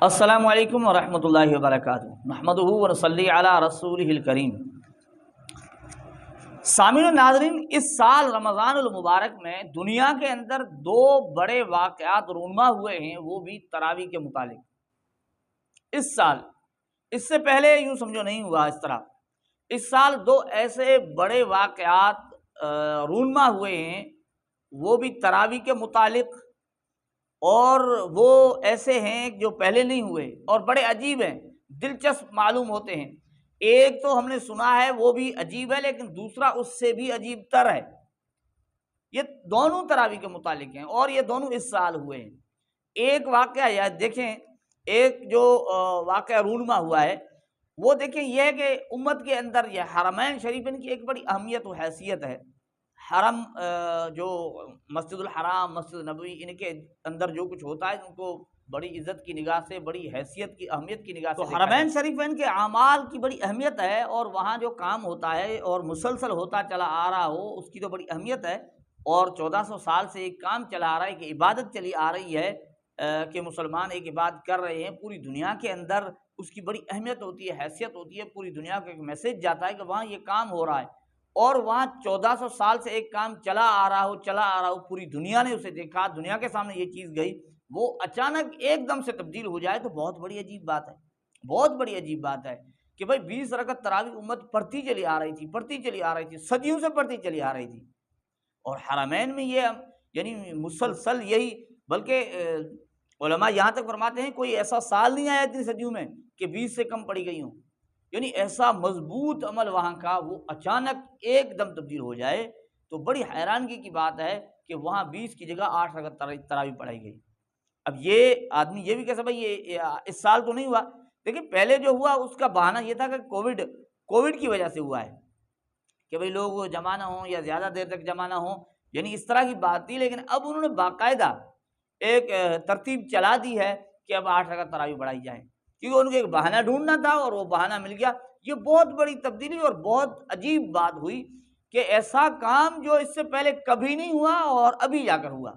السلام علیکم ورحمۃ اللہ وبرکاتہ، نحمدہ ونصلی علی رسولہ الکریم۔ سامعین و ناظرین، اس سال رمضان المبارک میں دنیا کے اندر دو بڑے واقعات رونما ہوئے ہیں، وہ بھی تراویح کے متعلق۔ اس سال، اس سے پہلے یوں سمجھو نہیں ہوا اس طرح۔ اس سال دو ایسے بڑے واقعات رونما ہوئے ہیں، وہ بھی تراویح کے متعلق، اور وہ ایسے ہیں جو پہلے نہیں ہوئے اور بڑے عجیب ہیں، دلچسپ معلوم ہوتے ہیں۔ ایک تو ہم نے سنا ہے وہ بھی عجیب ہے، لیکن دوسرا اس سے بھی عجیب تر ہے۔ یہ دونوں تراویح کے متعلق ہیں اور یہ دونوں اس سال ہوئے ہیں۔ ایک واقعہ یا دیکھیں، ایک جو واقعہ رونما ہوا ہے وہ دیکھیں، یہ ہے کہ امت کے اندر یہ حرمین شریفین کی ایک بڑی اہمیت و حیثیت ہے۔ حرم جو مسجد الحرام، مسجد نبوی، ان کے اندر جو کچھ ہوتا ہے ان کو بڑی عزت کی نگاہ سے، بڑی حیثیت کی، اہمیت کی نگاہ سے تو حرمین شریفین کے اعمال کی بڑی اہمیت ہے، اور وہاں جو کام ہوتا ہے اور مسلسل ہوتا چلا آ رہا ہو اس کی تو بڑی اہمیت ہے۔ اور 1400 سال سے ایک کام چلا آ رہا ہے کہ عبادت چلی آ رہی ہے، کہ مسلمان ایک عبادت کر رہے ہیں، پوری دنیا کے اندر اس کی بڑی اہمیت ہوتی ہے، حیثیت ہوتی ہے، پوری دنیا کو ایک میسج جاتا ہے کہ وہاں یہ کام ہو رہا ہے، اور وہاں 1400 سال سے ایک کام چلا آ رہا ہو، پوری دنیا نے اسے دیکھا، دنیا کے سامنے یہ چیز گئی، وہ اچانک ایک دم سے تبدیل ہو جائے تو بہت بڑی عجیب بات ہے، بہت بڑی عجیب بات ہے کہ بھائی 20 رکعت تراویح امت پڑھتی چلی آ رہی تھی، صدیوں سے پڑھتی چلی آ رہی تھی، اور حرمین میں یہ یعنی مسلسل یہی، بلکہ علماء یہاں تک فرماتے ہیں کوئی ایسا سال نہیں آیا اتنی صدیوں میں کہ 20 سے کم پڑھی گئی ہوں، یعنی ایسا مضبوط عمل وہاں کا، وہ اچانک ایک دم تبدیل ہو جائے تو بڑی حیرانگی کی بات ہے کہ وہاں 20 کی جگہ 8 رکعت تراویح پڑھائی گئی۔ اب یہ آدمی یہ بھی کہہ سکتا ہے یہ اس سال تو نہیں ہوا، لیکن پہلے جو ہوا اس کا بہانہ یہ تھا کہ کووڈ کی وجہ سے ہوا ہے کہ بھئی لوگ جمع نہ ہوں یا زیادہ دیر تک جمع نہ ہوں، یعنی اس طرح کی بات تھی، لیکن اب انہوں نے باقاعدہ ایک ترتیب چلا دی ہے کہ اب 8 رکعت تراویح پڑھائی جائے، کیونکہ ان کو ایک بہانہ ڈھونڈنا تھا اور وہ بہانہ مل گیا۔ یہ بہت بڑی تبدیلی اور بہت عجیب بات ہوئی کہ ایسا کام جو اس سے پہلے کبھی نہیں ہوا اور ابھی جا کر ہوا،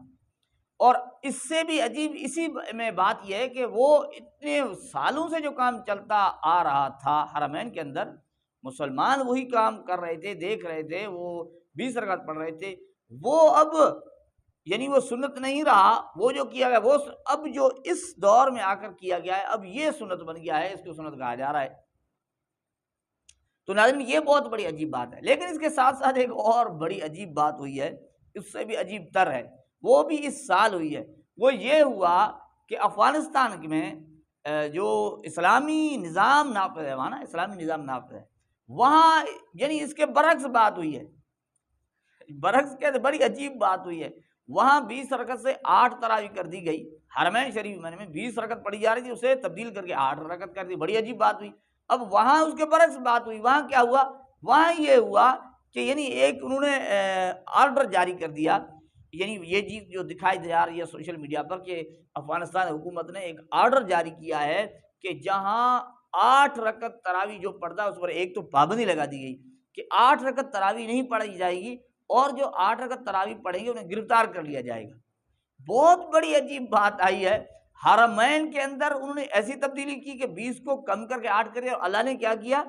اور اس سے بھی عجیب اسی میں بات یہ ہے کہ وہ اتنے سالوں سے جو کام چلتا آ رہا تھا حرمین کے اندر، مسلمان وہی کام کر رہے تھے، دیکھ رہے تھے، وہ 20 رکعت پڑھ رہے تھے، وہ اب یعنی وہ سنت نہیں رہا، وہ جو کیا گیا وہ اب جو اس دور میں آ کر کیا گیا ہے اب یہ سنت بن گیا ہے، اس کو سنت کہا جا رہا ہے۔ تو ناظرین یہ بہت بڑی عجیب بات ہے، لیکن اس کے ساتھ ساتھ ایک اور بڑی عجیب بات ہوئی ہے، اس سے بھی عجیب تر ہے، وہ بھی اس سال ہوئی ہے۔ وہ یہ ہوا کہ افغانستان میں جو اسلامی نظام نافذ ہے، وہاں نا اسلامی نظام نافذ ہے، وہاں یعنی اس کے برعکس بات ہوئی ہے، برعکس کہتے بڑی عجیب بات ہوئی ہے۔ وہاں 20 رکعت سے 8 تراویح کر دی گئی، حرمین شریف میں 20 رکعت پڑھی جا رہی تھی، اسے تبدیل کر کے 8 رکعت کر دی، بڑی عجیب بات ہوئی۔ اب وہاں اس کے برعکس بات ہوئی، وہاں کیا ہوا؟ وہاں یہ ہوا کہ یعنی ایک انہوں نے آرڈر جاری کر دیا، یعنی یہ چیز جو دکھائی جا رہی ہے سوشل میڈیا پر کہ افغانستان حکومت نے ایک آرڈر جاری کیا ہے کہ جہاں 8 رکعت تراویح جو پڑھتا ہے اس پر ایک تو پابندی لگا دی گئی کہ 8 رکعت تراویح نہیں پڑھی جائے گی، اور جو 8 رکعت تراویح پڑھیں گے انہیں گرفتار کر لیا جائے گا۔ بہت بڑی عجیب بات آئی ہے، حرمین کے اندر انہوں نے ایسی تبدیلی کی کہ 20 کو کم کر کے 8 کرے، اور اللہ نے کیا کیا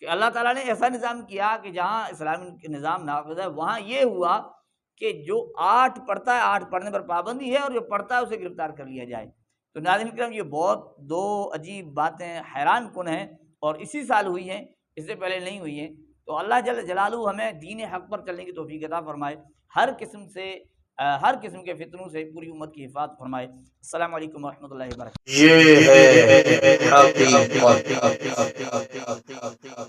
کہ اللہ تعالیٰ نے ایسا نظام کیا کہ جہاں اسلامی نظام نافذ ہے وہاں یہ ہوا کہ جو 8 پڑھتا ہے 8 پڑھنے پر پابندی ہے، اور جو پڑھتا ہے اسے گرفتار کر لیا جائے۔ تو ناظرین کرام یہ بہت دو عجیب باتیں حیران کن ہیں، اور اسی سال ہوئی ہیں، اس سے پہلے نہیں ہوئی ہیں۔ تو اللہ جل جلالہ ہمیں دین حق پر چلنے کی توفیق عطا فرمائے، ہر قسم کے فتنوں سے پوری امت کی حفاظت فرمائے۔ السلام علیکم ورحمۃ اللہ وبرکاتہ۔ یہ ہے حقیقت۔